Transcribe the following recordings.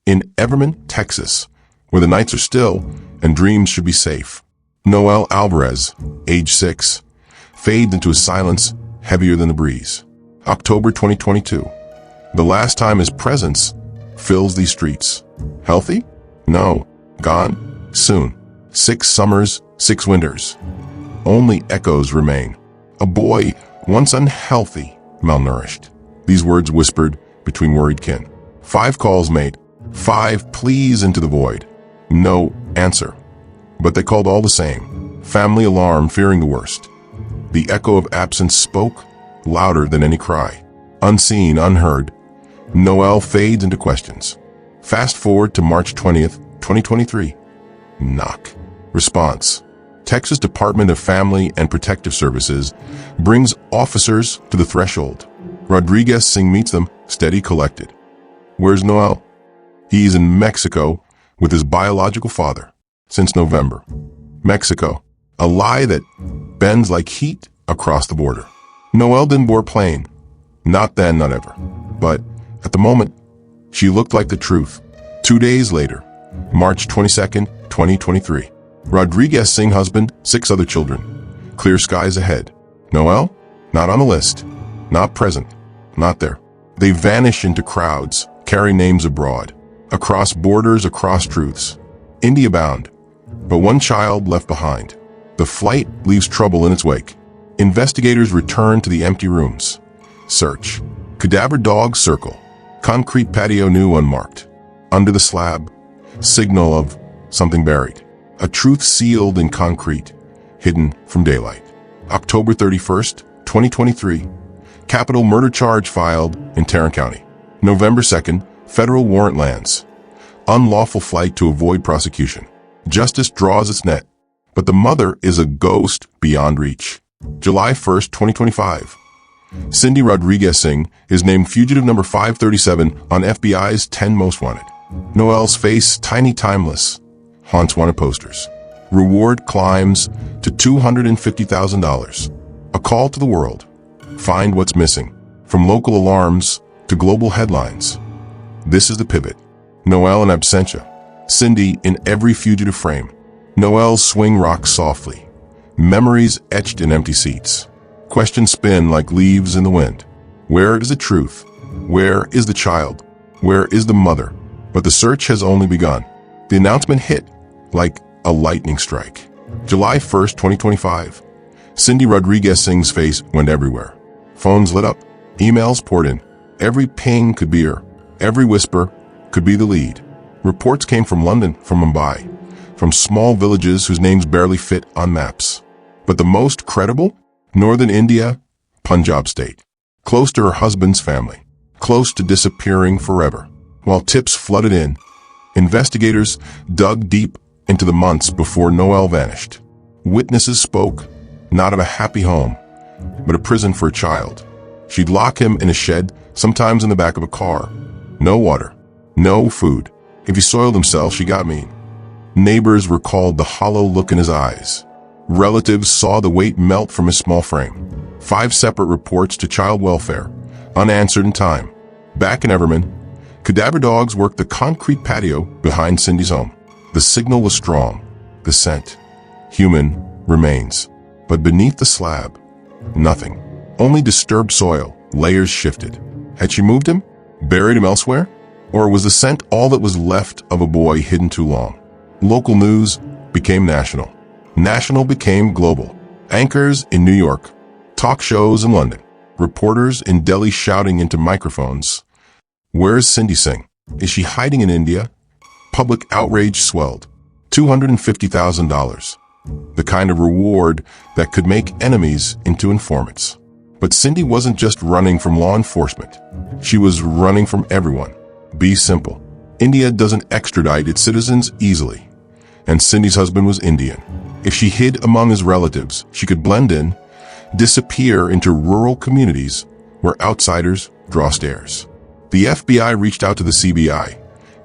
in Everman, Texas, where the nights are still and dreams should be safe. Noel Alvarez, age 6, fades into a silence heavier than the breeze. October 2022. The last time his presence fills these streets. Healthy? No. Gone? Soon. 6 summers, 6 winters. Only echoes remain. A boy, once unhealthy, malnourished. These words whispered between worried kin. 5 calls made. 5 pleas into the void. No answer. But they called all the same. Family alarm, fearing the worst. The echo of absence spoke louder than any cry. Unseen, unheard, Noel fades into questions. Fast forward to March 20th, 2023. Knock. Response. Texas Department of Family and Protective Services brings officers to the threshold. Rodriguez Singh meets them, steady, collected. Where's Noel? He's in Mexico with his biological father since November. Mexico. A lie that bends like heat across the border. Noel didn't board plane. Not then, not ever. But at the moment, she looked like the truth. 2 days later, March 22nd, 2023. Rodriguez Singh husband, 6 other children. Clear skies ahead. Noel? Not on the list. Not present. Not there. They vanish into crowds, carry names abroad. Across borders, across truths. India bound. But one child left behind. The flight leaves trouble in its wake. Investigators return to the empty rooms. Search. Cadaver dogs circle. Concrete patio new unmarked. Under the slab. Signal of something buried. A truth sealed in concrete. Hidden from daylight. October 31st, 2023. Capital murder charge filed in Tarrant County. November 2nd, federal warrant lands. Unlawful flight to avoid prosecution. Justice draws its net. But the mother is a ghost beyond reach. July 1st, 2025. Cindy Rodriguez Singh is named fugitive number 537 on FBI's 10 most wanted. Noel's face, tiny, timeless, haunts wanted posters. Reward climbs to $250,000. A call to the world. Find what's missing. From local alarms to global headlines. This is the pivot. Noel in absentia. Cindy in every fugitive frame. Noel's swing rocks softly. Memories etched in empty seats. Questions spin like leaves in the wind. Where is the truth? Where is the child? Where is the mother? But the search has only begun. The announcement hit like a lightning strike. July 1st, 2025. Cindy Rodriguez Singh's face went everywhere. Phones lit up. Emails poured in. Every ping could be her. Every whisper could be the lead. Reports came from London, from Mumbai, from small villages whose names barely fit on maps. But the most credible? Northern India, Punjab state. Close to her husband's family. Close to disappearing forever. While tips flooded in, investigators dug deep into the months before Noel vanished. Witnesses spoke, not of a happy home, but a prison for a child. She'd lock him in a shed, sometimes in the back of a car. No water, no food. If he soiled himself, she got mean. Neighbors recalled the hollow look in his eyes. Relatives saw the weight melt from his small frame. 5 separate reports to child welfare, unanswered in time. Back in Everman, cadaver dogs worked the concrete patio behind Cindy's home. The signal was strong. The scent. Human remains. But beneath the slab, nothing. Only disturbed soil, layers shifted. Had she moved him? Buried him elsewhere? Or was the scent all that was left of a boy hidden too long? Local news became national. National became global. Anchors in New York, talk shows in London, reporters in Delhi shouting into microphones. Where's Cindy Singh? Is she hiding in India? Public outrage swelled. $250,000. The kind of reward that could make enemies into informants. But Cindy wasn't just running from law enforcement. She was running from everyone. Be simple. India doesn't extradite its citizens easily. And Cindy's husband was Indian. If she hid among his relatives, she could blend in, disappear into rural communities where outsiders draw stares. The FBI reached out to the CBI,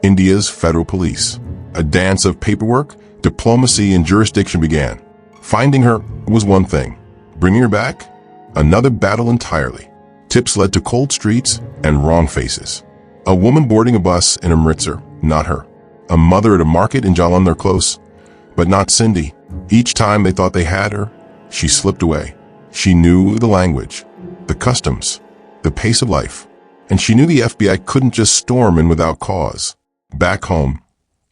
India's federal police. A dance of paperwork, diplomacy, and jurisdiction began. Finding her was one thing. Bringing her back? Another battle entirely. Tips led to cold streets and wrong faces. A woman boarding a bus in Amritsar, Not her. A mother at a market in Jalan they're close. But not Cindy. Each time they thought they had her, she slipped away. She knew the language, the customs, the pace of life. And she knew the FBI couldn't just storm in without cause. Back home,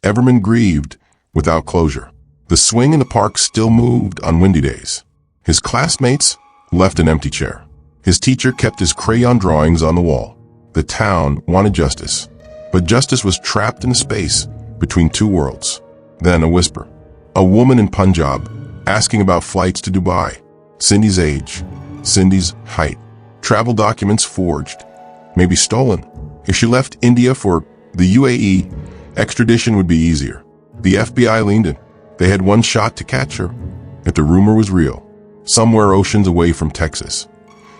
Everman grieved without closure. The swing in the park still moved on windy days. His classmates left an empty chair. His teacher kept his crayon drawings on the wall. The town wanted justice, but justice was trapped in a space between two worlds. Then a whisper. A woman in Punjab asking about flights to Dubai. Cindy's age, Cindy's height, travel documents forged, maybe stolen. If she left India for the UAE, extradition would be easier. The FBI leaned in. They had one shot to catch her, if the rumor was real, somewhere oceans away from Texas.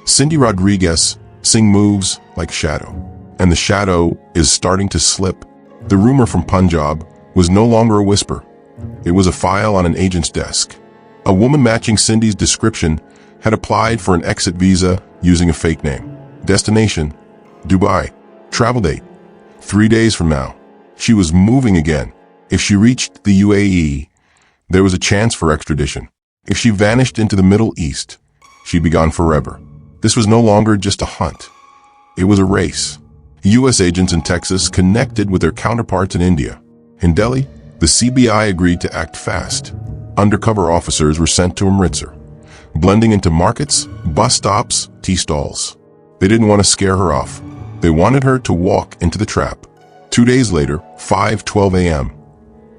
Cindy Rodriguez Singh moves like shadow, and the shadow is starting to slip. The rumor from Punjab was no longer a whisper. It was a file on an agent's desk. A woman matching Cindy's description had applied for an exit visa using a fake name. Destination, Dubai. Travel date, 3 days from now. She was moving again. If she reached the UAE, there was a chance for extradition. If she vanished into the Middle East, she'd be gone forever. This was no longer just a hunt. It was a race. U.S. agents in Texas connected with their counterparts in India. In Delhi, the CBI agreed to act fast. Undercover officers were sent to Amritsar, blending into markets, bus stops, tea stalls. They didn't want to scare her off. They wanted her to walk into the trap. 2 days later, 5:12 a.m.,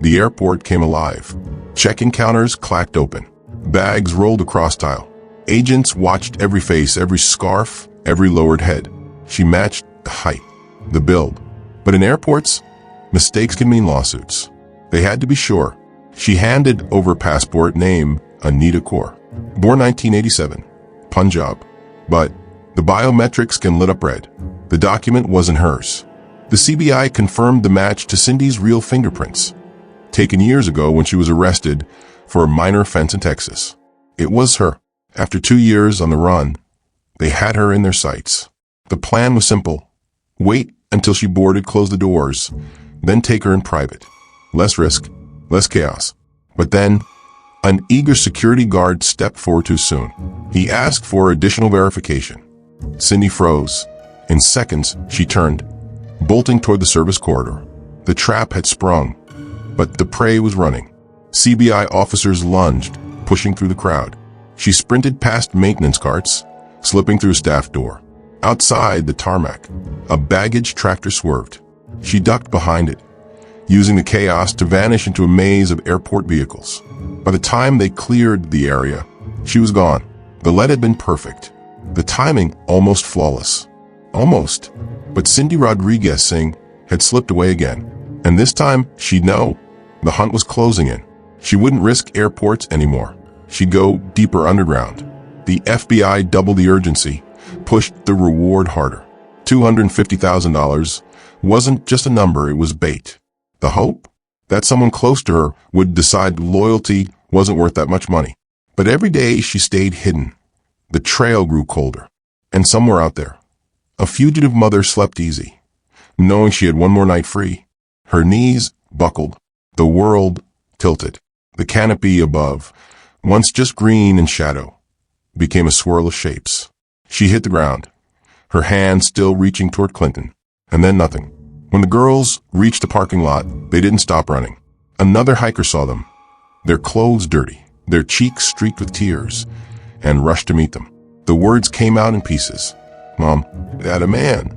the airport came alive. Check-in counters clacked open. Bags rolled across tile. Agents watched every face, every scarf, every lowered head. She matched the height, the build. But in airports, mistakes can mean lawsuits. They had to be sure. She handed over a passport, name Anita Kaur. Born 1987, Punjab. But the biometrics can lit up red. The document wasn't hers. The CBI confirmed the match to Cindy's real fingerprints, taken years ago when she was arrested for a minor offense in Texas. It was her. After 2 years on the run, they had her in their sights. The plan was simple. Wait until she boarded, close the doors, then take her in private. Less risk, less chaos. But then, an eager security guard stepped forward too soon. He asked for additional verification. Cindy froze. In seconds, she turned, bolting toward the service corridor. The trap had sprung, but the prey was running. CBI officers lunged, pushing through the crowd. She sprinted past maintenance carts, slipping through a staff door. Outside the tarmac, a baggage tractor swerved. She ducked behind it, using the chaos to vanish into a maze of airport vehicles. By the time they cleared the area, she was gone. The lead had been perfect. The timing almost flawless. Almost. But Cindy Rodriguez Singh had slipped away again. And this time, she'd know. The hunt was closing in. She wouldn't risk airports anymore. She'd go deeper underground. The FBI doubled the urgency, pushed the reward harder. $250,000 wasn't just a number, it was bait. The hope that someone close to her would decide loyalty wasn't worth that much money. But every day she stayed hidden. The trail grew colder. And somewhere out there, a fugitive mother slept easy, knowing she had one more night free. Her knees buckled. The world tilted. The canopy above, once just green and shadow, became a swirl of shapes. She hit the ground, her hand still reaching toward Clinton, and then nothing. When the girls reached the parking lot, they didn't stop running. Another hiker saw them, their clothes dirty, their cheeks streaked with tears, and rushed to meet them. The words came out in pieces. "Mom, that a man."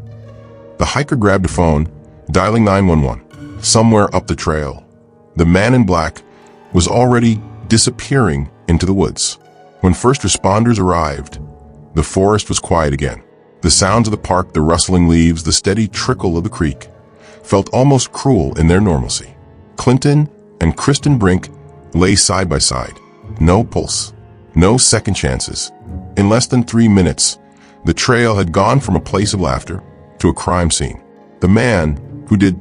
The hiker grabbed a phone, dialing 911. Somewhere up the trail, the man in black was already disappearing into the woods. When first responders arrived, the forest was quiet again. The sounds of the park, the rustling leaves, the steady trickle of the creek, felt almost cruel in their normalcy. Clinton and Kristen Brink lay side by side. No pulse, no second chances. In less than 3 minutes, the trail had gone from a place of laughter to a crime scene. The man who did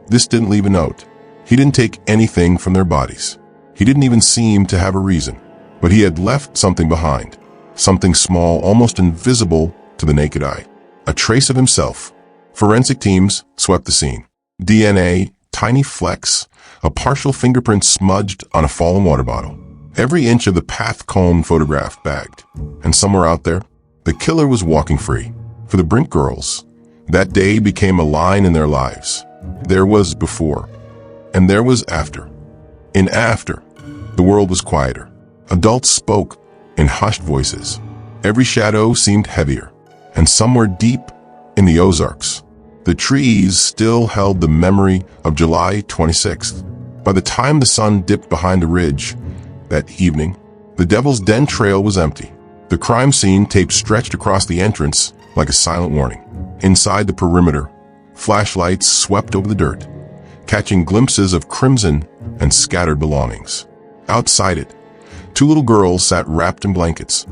this didn't leave a note. He didn't take anything from their bodies. He didn't even seem to have a reason. But he had left something behind. Something small, almost invisible to the naked eye. A trace of himself. Forensic teams swept the scene. DNA, tiny flecks, a partial fingerprint smudged on a fallen water bottle. Every inch of the path combed, photographed, bagged. And somewhere out there, the killer was walking free. For the Brink girls, that day became a line in their lives. There was before, and there was after. In after, the world was quieter. Adults spoke in hushed voices. Every shadow seemed heavier, and somewhere deep in the Ozarks, the trees still held the memory of July 26th. By the time the sun dipped behind a ridge that evening, the Devil's Den trail was empty. The crime scene tape stretched across the entrance like a silent warning. Inside the perimeter, flashlights swept over the dirt, catching glimpses of crimson and scattered belongings. Outside it, two little girls sat wrapped in blankets,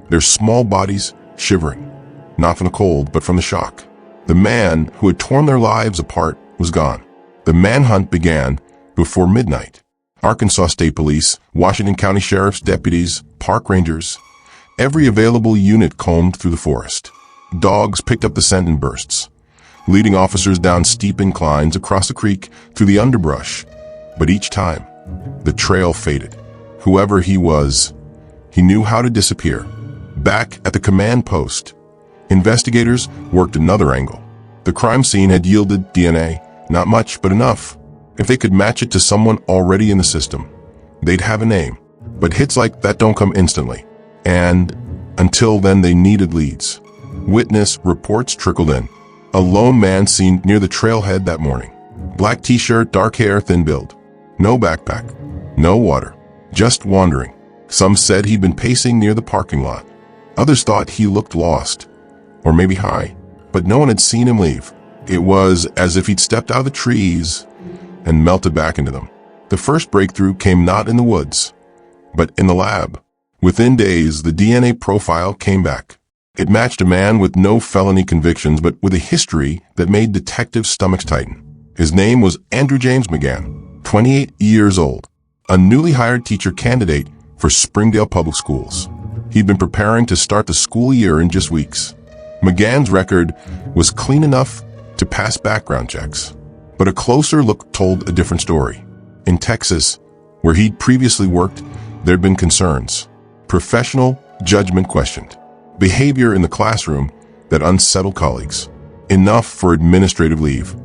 their small bodies shivering, not from the cold, but from the shock. The man who had torn their lives apart was gone. The manhunt began before midnight. Arkansas State Police, Washington County Sheriff's deputies, park rangers, every available unit combed through the forest. Dogs picked up the scent in bursts, leading officers down steep inclines across the creek through the underbrush. But each time, the trail faded. Whoever he was, he knew how to disappear. Back at the command post, investigators worked another angle. The crime scene had yielded DNA, not much, but enough. If they could match it to someone already in the system, they'd have a name. But hits like that don't come instantly. And until then, they needed leads. Witness reports trickled in. A lone man seen near the trailhead that morning. Black t-shirt, dark hair, thin build. No backpack, no water, just wandering. Some said he'd been pacing near the parking lot. Others thought he looked lost, or maybe high, but no one had seen him leave. It was as if he'd stepped out of the trees and melted back into them. The first breakthrough came not in the woods, but in the lab. Within days, the DNA profile came back. It matched a man with no felony convictions, but with a history that made detectives' stomachs tighten. His name was Andrew James McGann, 28 years old, a newly hired teacher candidate for Springdale Public Schools. He'd been preparing to start the school year in just weeks. McGann's record was clean enough to pass background checks, but a closer look told a different story. In Texas, where he'd previously worked, there'd been concerns. Professional judgment questioned. Behavior in the classroom that unsettled colleagues. Enough for administrative leave,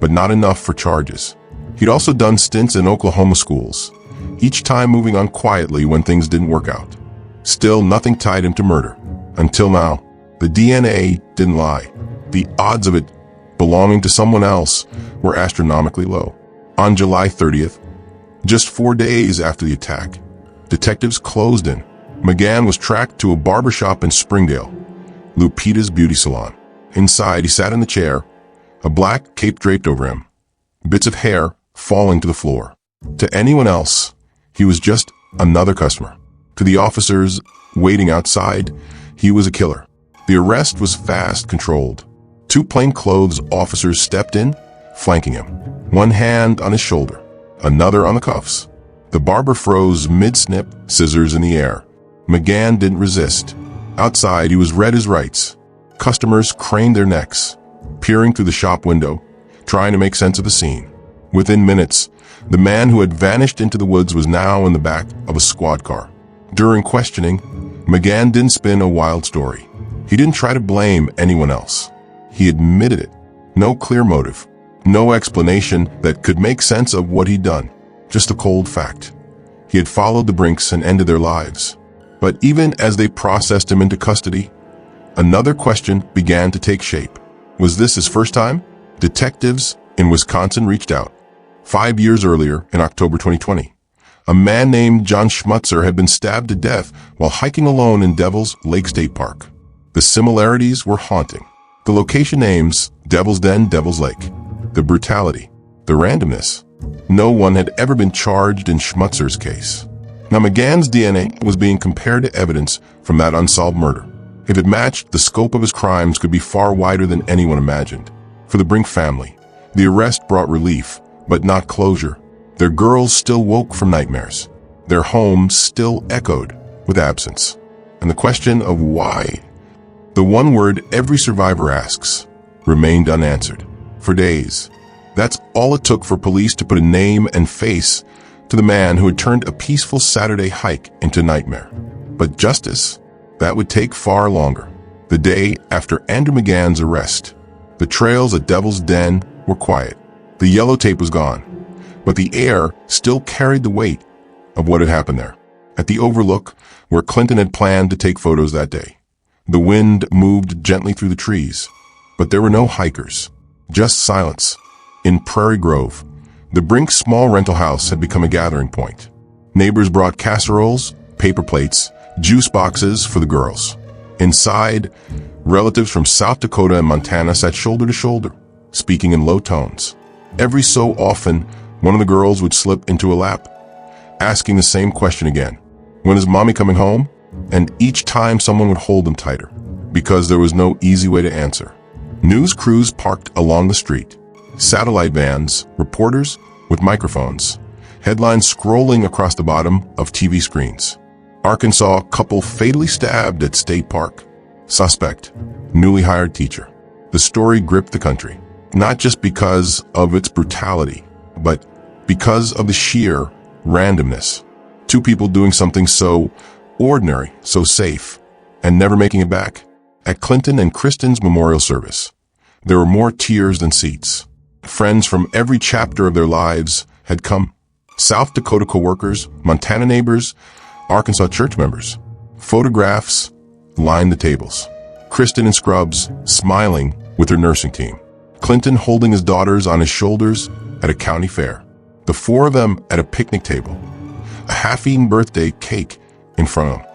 but not enough for charges. He'd also done stints in Oklahoma schools, each time moving on quietly when things didn't work out. Still, nothing tied him to murder. Until now, the DNA didn't lie. The odds of it belonging to someone else were astronomically low. On July 30th, just 4 days after the attack, detectives closed in. McGann was tracked to a barbershop in Springdale, Lupita's Beauty Salon. Inside, he sat in the chair, a black cape draped over him, bits of hair falling to the floor. To anyone else, he was just another customer. To the officers waiting outside, he was a killer. The arrest was fast, controlled. 2 plainclothes officers stepped in, flanking him, one hand on his shoulder, another on the cuffs. The barber froze mid-snip, scissors in the air. McGann didn't resist. Outside, he was read his rights. Customers craned their necks, peering through the shop window, trying to make sense of the scene. Within minutes, the man who had vanished into the woods was now in the back of a squad car. During questioning, McGann didn't spin a wild story. He didn't try to blame anyone else. He admitted it. No clear motive. No explanation that could make sense of what he'd done. Just a cold fact. He had followed the Brinks and ended their lives. But even as they processed him into custody, another question began to take shape. Was this his first time? Detectives in Wisconsin reached out. 5 years earlier, in October 2020, a man named John Schmutzer had been stabbed to death while hiking alone in Devil's Lake State Park. The similarities were haunting. The location names, Devil's Den, Devil's Lake. The brutality, the randomness. No one had ever been charged in Schmutzer's case. Now McGann's DNA was being compared to evidence from that unsolved murder. If it matched, the scope of his crimes could be far wider than anyone imagined. For the Brink family, the arrest brought relief, but not closure. Their girls still woke from nightmares. Their homes still echoed with absence. And the question of why, the one word every survivor asks, remained unanswered. For days, That's all it took for police to put a name and face to the man who had turned a peaceful Saturday hike into a nightmare. But justice, that would take far longer. The day after Andrew McGann's arrest, the trails at Devil's Den were quiet. The yellow tape was gone, but the air still carried the weight of what had happened there. At the overlook, where Clinton had planned to take photos that day, the wind moved gently through the trees, but there were no hikers, just silence. In Prairie Grove, the Brink small rental house had become a gathering point. Neighbors brought casseroles, paper plates, juice boxes for the girls. Inside, relatives from South Dakota and Montana sat shoulder to shoulder, speaking in low tones. Every so often, one of the girls would slip into a lap, asking the same question again. When is mommy coming home? And each time someone would hold them tighter, because there was no easy way to answer. News crews parked along the street. Satellite vans, reporters with microphones, headlines scrolling across the bottom of TV screens. Arkansas couple fatally stabbed at State Park. Suspect, newly hired teacher. The story gripped the country, not just because of its brutality, but because of the sheer randomness. Two people doing something so ordinary, so safe, and never making it back. At Clinton and Kristen's memorial service, there were more tears than seats. Friends from every chapter of their lives had come. South Dakota co-workers, Montana neighbors, Arkansas church members. Photographs lined the tables. Kristen in scrubs, smiling with her nursing team. Clinton holding his daughters on his shoulders at a county fair. The four of them at a picnic table. A half-eaten birthday cake in front of them.